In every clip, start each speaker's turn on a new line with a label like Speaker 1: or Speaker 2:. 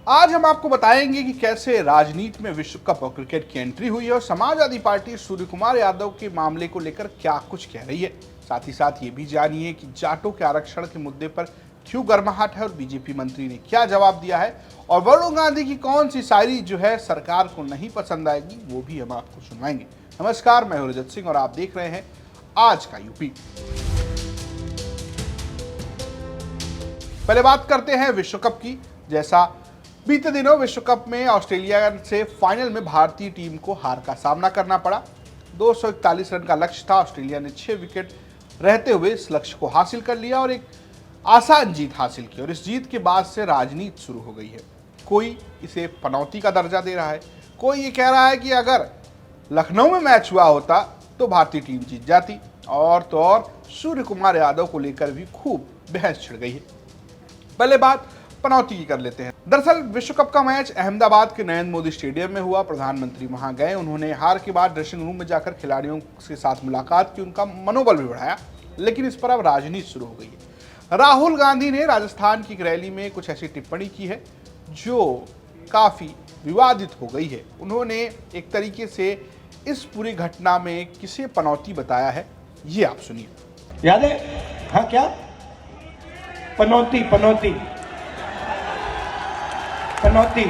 Speaker 1: आज हम आपको बताएंगे कि कैसे राजनीति में विश्व कप और क्रिकेट की एंट्री हुई है और समाजवादी पार्टी सूर्य कुमार यादव के मामले को लेकर क्या कुछ कह रही है। साथ ही साथ ये भी जानिए कि जाटों के आरक्षण के मुद्दे पर क्यों गर्माहट है और बीजेपी मंत्री ने क्या जवाब दिया है और वरुण गांधी की कौन सी शायरी जो है सरकार को नहीं पसंद आएगी वो भी हम आपको सुनवाएंगे। नमस्कार, मैं हूं रजत सिंह और आप देख रहे हैं आज का यूपी। पहले बात करते हैं विश्व कप की। जैसा बीते दिनों विश्व कप में ऑस्ट्रेलिया से फाइनल में भारतीय टीम को हार का सामना करना पड़ा। 241 रन का लक्ष्य था। ऑस्ट्रेलिया ने 6 विकेट रहते हुए इस लक्ष्य को हासिल कर लिया और एक आसान जीत हासिल की और इस जीत के बाद से राजनीति शुरू हो गई है। कोई इसे पनौती का दर्जा दे रहा है, कोई ये कह रहा है कि अगर लखनऊ में मैच हुआ होता तो भारतीय टीम जीत जाती। और तो और सूर्य कुमार यादव को लेकर भी खूब बहस छिड़ गई है। पहले बात पनौती की कर लेते हैं। दरअसल विश्व कप का मैच अहमदाबाद के नरेंद्र मोदी स्टेडियम में हुआ। प्रधानमंत्री वहां गए, उन्होंने हार के बाद ड्रेसिंग रूम में जाकर खिलाड़ियों के साथ मुलाकात की, उनका मनोबल भी बढ़ाया। लेकिन इस पर अब राजनीति शुरू हो गई है। राहुल गांधी ने राजस्थान की एक रैली में कुछ ऐसी टिप्पणी की है जो काफी विवादित हो गई है। उन्होंने एक तरीके से इस पूरी घटना में किसे पनौती बताया है, ये आप सुनिए।
Speaker 2: याद है? हाँ, क्या पनौती पनौती पनौती।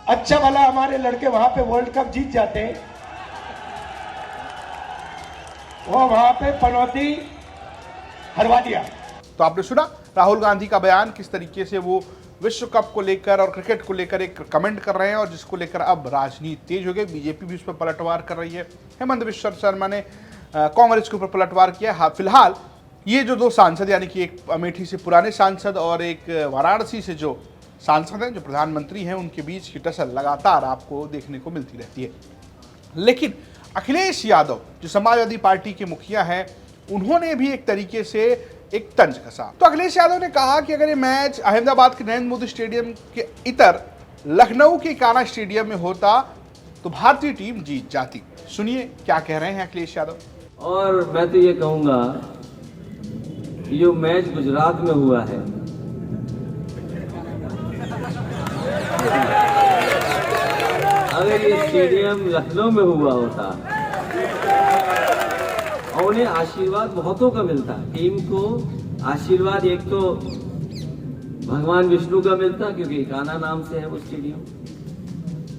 Speaker 2: अच्छा वाला हमारे लड़के वहां पे वर्ल्ड कप जीत जाते, वो वहां पे पनौती हरवा दिया।
Speaker 1: तो आपने सुना राहुल गांधी का बयान, किस तरीके से वो विश्व कप को लेकर और क्रिकेट को लेकर एक कमेंट कर रहे हैं और जिसको लेकर अब राजनीति तेज हो गई। बीजेपी भी उस पर पलटवार कर रही है। हेमंत बिश्व शर्मा ने कांग्रेस के ऊपर पलटवार किया। हाँ, फिलहाल ये जो दो सांसद, यानी कि एक अमेठी से पुराने सांसद और एक वाराणसी से जो सांसद हैं, जो प्रधानमंत्री हैं, उनके बीच की टसल लगातार आपको देखने को मिलती रहती है। लेकिन अखिलेश यादव जो समाजवादी पार्टी के मुखिया हैं, उन्होंने भी एक तरीके से एक तंज कसा। तो अखिलेश यादव ने कहा कि अगर ये मैच अहमदाबाद के नरेंद्र मोदी स्टेडियम के इतर लखनऊ के काना स्टेडियम में होता तो भारतीय टीम जीत जाती। सुनिए क्या कह रहे हैं अखिलेश यादव।
Speaker 3: और मैं तो ये कहूंगा जो मैच गुजरात में हुआ है, अगर ये स्टेडियम लखनऊ में हुआ होता और उन्हें आशीर्वाद बहुतों का मिलता, टीम को आशीर्वाद एक तो भगवान विष्णु का मिलता क्योंकि कान्हा नाम से है वो स्टेडियम।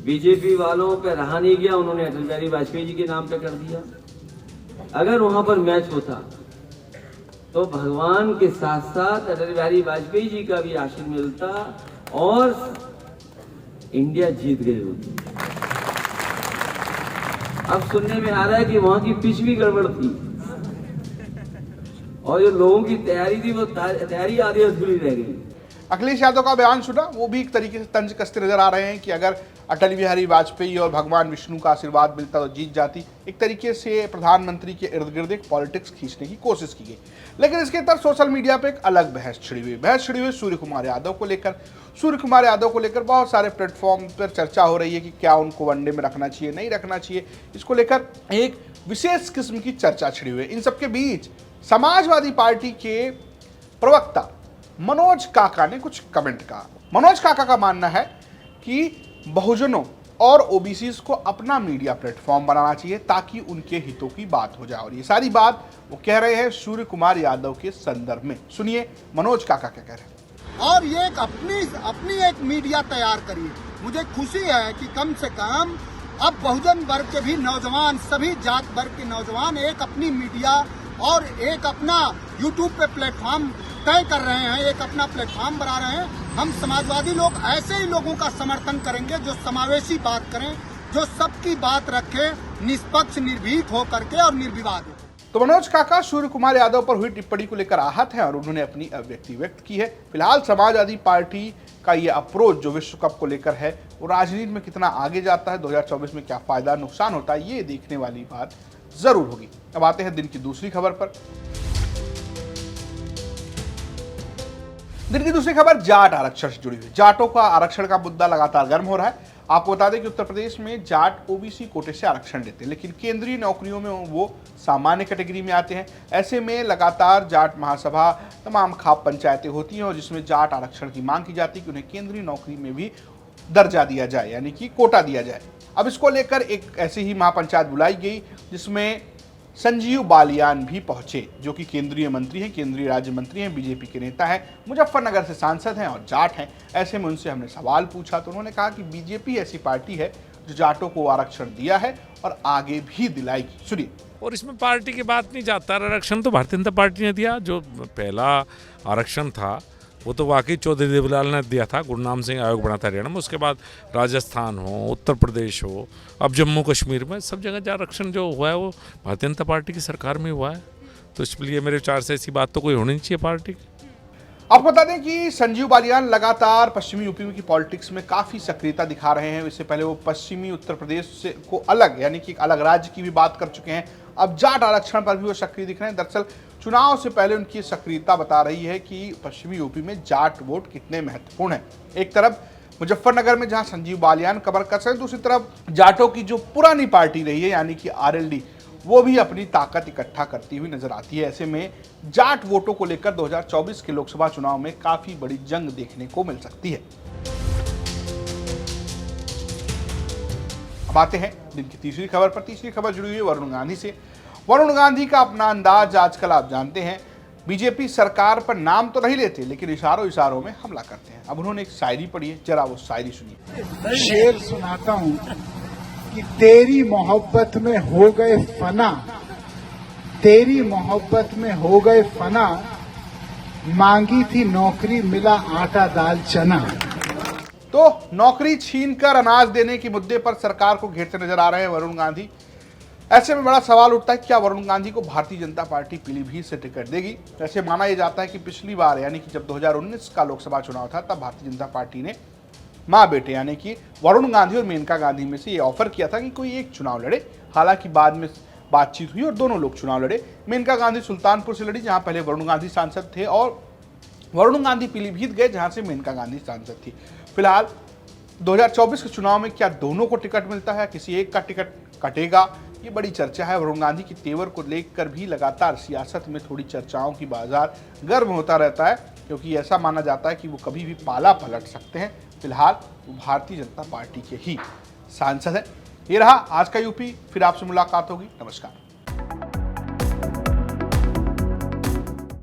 Speaker 3: बीजेपी वालों पे रहा नहीं गया, उन्होंने अटल बिहारी वाजपेयी जी के नाम पे कर दिया। अगर वहां पर मैच होता तो भगवान के साथ साथ अटल बिहारी वाजपेयी जी का भी आशीर्वाद मिलता और इंडिया जीत गई होती। अब सुनने में आ रहा है कि वहां की पिच भी गड़बड़ थी और जो लोगों की तैयारी थी वो तैयारी आधी अधूरी रह गई।
Speaker 1: अखिलेश यादव का बयान सुना, वो भी एक तरीके से तंज कसते नजर आ रहे हैं कि अगर अटल बिहारी वाजपेयी और भगवान विष्णु का आशीर्वाद मिलता तो जीत जाती। एक तरीके से प्रधानमंत्री के इर्द गिर्द एक पॉलिटिक्स खींचने की कोशिश की गई। लेकिन इसके तहत सोशल मीडिया पे एक अलग बहस छिड़ी हुई सूर्य कुमार यादव को लेकर। सूर्य कुमार यादव को लेकर बहुत सारे प्लेटफॉर्म पर चर्चा हो रही है कि क्या उनको वनडे में रखना चाहिए, नहीं रखना चाहिए। इसको लेकर एक विशेष किस्म की चर्चा छिड़ी हुई है। इन सबके बीच समाजवादी पार्टी के प्रवक्ता मनोज काका ने कुछ कमेंट कहा। मनोज काका का मानना है कि बहुजनों और ओबीसी को अपना मीडिया प्लेटफॉर्म बनाना चाहिए ताकि उनके हितों की बात हो जाए। और ये सारी बात वो कह रहे हैं सूर्य कुमार यादव के संदर्भ में। सुनिए मनोज काका क्या कह रहे हैं।
Speaker 4: और ये एक अपनी एक मीडिया तैयार करिए। मुझे खुशी है कि कम से कम अब बहुजन वर्ग के भी नौजवान, सभी जात वर्ग के नौजवान एक अपनी मीडिया और एक अपना यूट्यूब पे प्लेटफॉर्म तय कर रहे हैं, एक अपना प्लेटफॉर्म बना रहे हैं। हम समाजवादी लोग ऐसे ही लोगों का समर्थन करेंगे जो समावेशी बात करें, जो सबकी बात रखें, निष्पक्ष निर्भीक हो करके और निर्विवाद हो।
Speaker 1: तो मनोज काका सूर्य कुमार यादव पर हुई टिप्पणी को लेकर आहत हैं और उन्होंने अपनी अभिव्यक्ति व्यक्त की है। फिलहाल समाजवादी पार्टी का ये अप्रोच जो विश्व कप को लेकर है वो राजनीति में कितना आगे जाता है, 2024 में क्या फायदा नुकसान होता है, ये देखने वाली बात जरूर होगी। अब आते हैं दिन की दूसरी खबर पर। दिन की दूसरी खबर जाट आरक्षण से जुड़ी हुई। जाटों का आरक्षण का मुद्दा लगातार गर्म हो रहा है। आपको बता दें कि उत्तर प्रदेश में जाट ओबीसी कोटे से आरक्षण लेते हैं, लेकिन केंद्रीय नौकरियों में वो सामान्य कैटेगरी में आते हैं। ऐसे में लगातार जाट महासभा, तमाम खाप पंचायतें होती हैं और जिसमें जाट आरक्षण की मांग की जाती है कि उन्हें केंद्रीय नौकरी में भी दर्जा दिया जाए, यानी कि कोटा दिया जाए। अब इसको लेकर एक ऐसी ही महापंचायत बुलाई गई जिसमें संजीव बालियान भी पहुंचे, जो कि केंद्रीय मंत्री हैं, केंद्रीय राज्य मंत्री हैं, बीजेपी के नेता हैं, मुजफ्फरनगर से सांसद हैं और जाट हैं। ऐसे में उनसे हमने सवाल पूछा तो उन्होंने कहा कि बीजेपी ऐसी पार्टी है जो जाटों को आरक्षण दिया है और आगे भी दिलाएगी। सुनिए।
Speaker 5: और इसमें पार्टी की बात नहीं जाता, आरक्षण तो भारतीय जनता पार्टी ने दिया। जो पहला आरक्षण था वो तो वाकई चौधरी देवीलाल ने दिया था, गुरनाम सिंह आयोग बना था हरियाणा में। उसके बाद राजस्थान हो, उत्तर प्रदेश हो, अब जम्मू कश्मीर में, सब जगह जो आरक्षण जो हुआ है वो भारतीय जनता पार्टी की सरकार में हुआ है। तो इसलिए मेरे विचार से ऐसी बात तो कोई होनी नहीं चाहिए पार्टी की।
Speaker 1: आपको बता दें कि संजीव बालियान लगातार पश्चिमी यूपी की पॉलिटिक्स में काफी सक्रियता दिखा रहे हैं। इससे पहले वो पश्चिमी उत्तर प्रदेश से को अलग, यानी कि एक अलग राज्य की भी बात कर चुके हैं। अब जाट आरक्षण पर भी वो सक्रिय दिख रहे हैं। दरअसल चुनाव से पहले उनकी सक्रियता बता रही है कि पश्चिमी यूपी में जाट वोट कितने महत्वपूर्ण है। एक तरफ मुजफ्फरनगर में जहां संजीव बालियान कमर कस रहे हैं, दूसरी तरफ जाटों की जो पुरानी पार्टी रही है यानी कि आरएलडी, वो भी अपनी ताकत इकट्ठा करती हुई नजर आती है। ऐसे में जाट वोटों को लेकर 2024 के लोकसभा चुनाव में काफी बड़ी जंग देखने को मिल सकती है। अब आते हैं दिन की तीसरी खबर पर। तीसरी खबर जुड़ी हुई है वरुण गांधी से। वरुण गांधी का अपना अंदाज आजकल आप जानते हैं, बीजेपी सरकार पर नाम तो नहीं लेते लेकिन इशारों इशारों में हमला करते हैं। अब उन्होंने एक शायरी पढ़ी है, जरा वो शायरी सुनिए।
Speaker 6: शेर सुनाता हूं कि तेरी मोहब्बत में हो गए फना, तेरी मोहब्बत में हो गए फना, मांगी थी नौकरी मिला आटा दाल चना।
Speaker 1: तो नौकरी छीनकर अनाज देने के मुद्दे पर सरकार को घेरते नजर आ रहे हैं वरुण गांधी। ऐसे में बड़ा सवाल उठता है क्या वरुण गांधी को भारतीय जनता पार्टी पीलीभीत से टिकट देगी। ऐसे माना यह जाता है कि पिछली बार यानी कि जब 2019 का लोकसभा चुनाव था तब भारतीय जनता पार्टी ने माँ बेटे यानी कि वरुण गांधी और मेनका गांधी में से ये ऑफर किया था कि कोई एक चुनाव लड़े। हालांकि बाद में बातचीत हुई और दोनों लोग चुनाव लड़े। मेनका गांधी सुल्तानपुर से लड़ी जहां पहले वरुण गांधी सांसद थे, और वरुण गांधी पीलीभीत गए जहां से मेनका गांधी सांसद थी। फिलहाल 2024 के चुनाव में क्या दोनों को टिकट मिलता है, किसी एक का टिकट कटेगा, ये बड़ी चर्चा है। वरुण गांधी की तेवर को लेकर भी लगातार सियासत में थोड़ी चर्चाओं की बाजार गर्म होता रहता है, क्योंकि ऐसा माना जाता है कि वो कभी भी पाला पलट सकते हैं। फिलहाल वो भारतीय जनता पार्टी के ही सांसद हैं। ये रहा आज का यूपी, फिर आपसे मुलाकात होगी। नमस्कार।